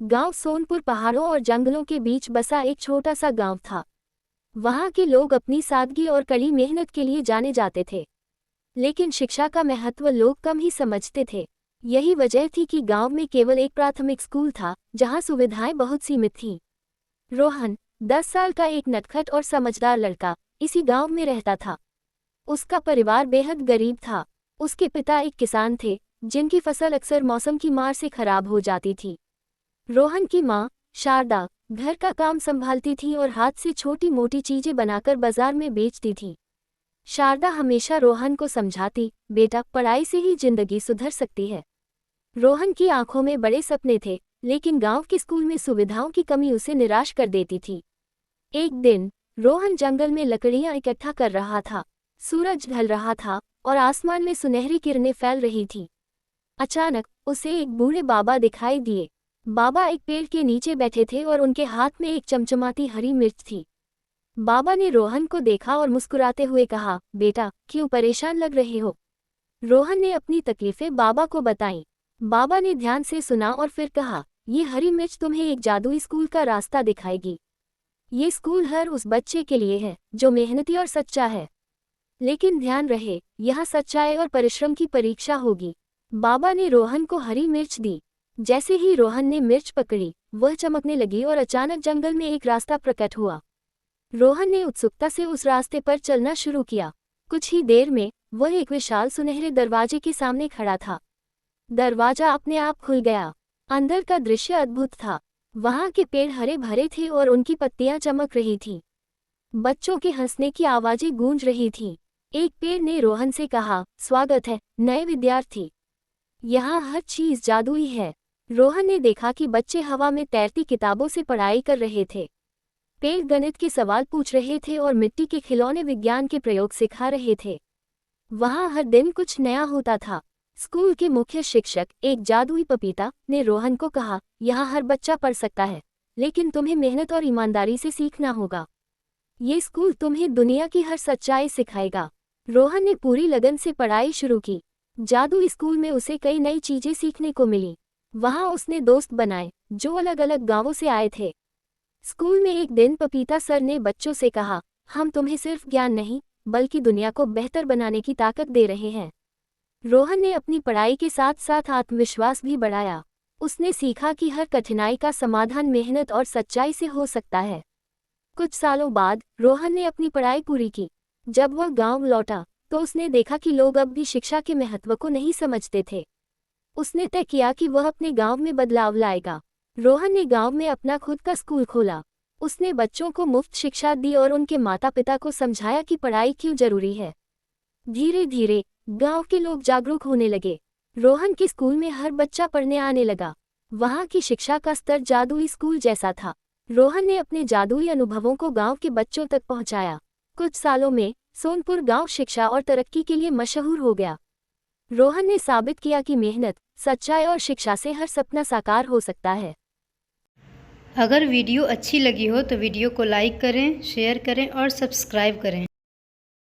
गांव सोनपुर पहाड़ों और जंगलों के बीच बसा एक छोटा सा गांव था। वहां के लोग अपनी सादगी और कड़ी मेहनत के लिए जाने जाते थे, लेकिन शिक्षा का महत्व लोग कम ही समझते थे। यही वजह थी कि गांव में केवल एक प्राथमिक स्कूल था, जहां सुविधाएं बहुत सीमित थीं। रोहन, 10 साल का एक नटखट और समझदार लड़का, इसी गांव में रहता था। उसका परिवार बेहद गरीब था। उसके पिता एक किसान थे, जिनकी फसल अक्सर मौसम की मार से खराब हो जाती थी। रोहन की माँ, शारदा, घर का काम संभालती थी और हाथ से छोटी मोटी चीजें बनाकर बाजार में बेचती थी। शारदा हमेशा रोहन को समझाती, बेटा, पढ़ाई से ही जिंदगी सुधर सकती है। रोहन की आंखों में बड़े सपने थे, लेकिन गांव के स्कूल में सुविधाओं की कमी उसे निराश कर देती थी। एक दिन रोहन जंगल में लकड़ियां इकट्ठा कर रहा था। सूरज ढल रहा था और आसमान में सुनहरी किरणें फैल रही थीं। अचानक उसे एक बूढ़े बाबा दिखाई दिए। बाबा एक पेड़ के नीचे बैठे थे और उनके हाथ में एक चमचमाती हरी मिर्च थी। बाबा ने रोहन को देखा और मुस्कुराते हुए कहा, बेटा, क्यों परेशान लग रहे हो? रोहन ने अपनी तकलीफें बाबा को बताईं। बाबा ने ध्यान से सुना और फिर कहा, ये हरी मिर्च तुम्हें एक जादुई स्कूल का रास्ता दिखाएगी। ये स्कूल हर उस बच्चे के लिए है जो मेहनती और सच्चा है। लेकिन ध्यान रहे, यहाँ सच्चाई और परिश्रम की परीक्षा होगी। बाबा ने रोहन को हरी मिर्च दी। जैसे ही रोहन ने मिर्च पकड़ी, वह चमकने लगी और अचानक जंगल में एक रास्ता प्रकट हुआ। रोहन ने उत्सुकता से उस रास्ते पर चलना शुरू किया। कुछ ही देर में वह एक विशाल सुनहरे दरवाजे के सामने खड़ा था। दरवाजा अपने आप खुल गया। अंदर का दृश्य अद्भुत था। वहां के पेड़ हरे भरे थे और उनकी पत्तियां चमक रही थीं। बच्चों के हंसने की आवाजें गूंज रही थीं। एक पेड़ ने रोहन से कहा, स्वागत है नए विद्यार्थी, यहाँ हर चीज जादुई है। रोहन ने देखा कि बच्चे हवा में तैरती किताबों से पढ़ाई कर रहे थे। पेड़ गणित के सवाल पूछ रहे थे और मिट्टी के खिलौने विज्ञान के प्रयोग सिखा रहे थे। वहां हर दिन कुछ नया होता था। स्कूल के मुख्य शिक्षक, एक जादुई पपीता, ने रोहन को कहा, यहाँ हर बच्चा पढ़ सकता है, लेकिन तुम्हें मेहनत और ईमानदारी से सीखना होगा। ये स्कूल तुम्हें दुनिया की हर सच्चाई सिखाएगा। रोहन ने पूरी लगन से पढ़ाई शुरू की। जादुई स्कूल में उसे कई नई चीजें सीखने को मिली। वहां उसने दोस्त बनाए जो अलग अलग गांवों से आए थे। स्कूल में एक दिन पपीता सर ने बच्चों से कहा, हम तुम्हें सिर्फ ज्ञान नहीं, बल्कि दुनिया को बेहतर बनाने की ताकत दे रहे हैं। रोहन ने अपनी पढ़ाई के साथ साथ आत्मविश्वास भी बढ़ाया। उसने सीखा कि हर कठिनाई का समाधान मेहनत और सच्चाई से हो सकता है। कुछ सालों बाद रोहन ने अपनी पढ़ाई पूरी की। जब वह गांव लौटा तो उसने देखा कि लोग अब भी शिक्षा के महत्व को नहीं समझते थे। उसने तय किया कि वह अपने गांव में बदलाव लाएगा। रोहन ने गांव में अपना खुद का स्कूल खोला। उसने बच्चों को मुफ्त शिक्षा दी और उनके माता पिता को समझाया कि पढ़ाई क्यों जरूरी है। धीरे धीरे गांव के लोग जागरूक होने लगे। रोहन के स्कूल में हर बच्चा पढ़ने आने लगा। वहां की शिक्षा का स्तर जादुई स्कूल जैसा था। रोहन ने अपने जादुई अनुभवों को गांव के बच्चों तक पहुंचाया। कुछ सालों में सोनपुर गांव शिक्षा और तरक्की के लिए मशहूर हो गया। रोहन ने साबित किया कि मेहनत, सच्चाई और शिक्षा से हर सपना साकार हो सकता है। अगर वीडियो अच्छी लगी हो तो वीडियो को लाइक करें, शेयर करें और सब्सक्राइब करें।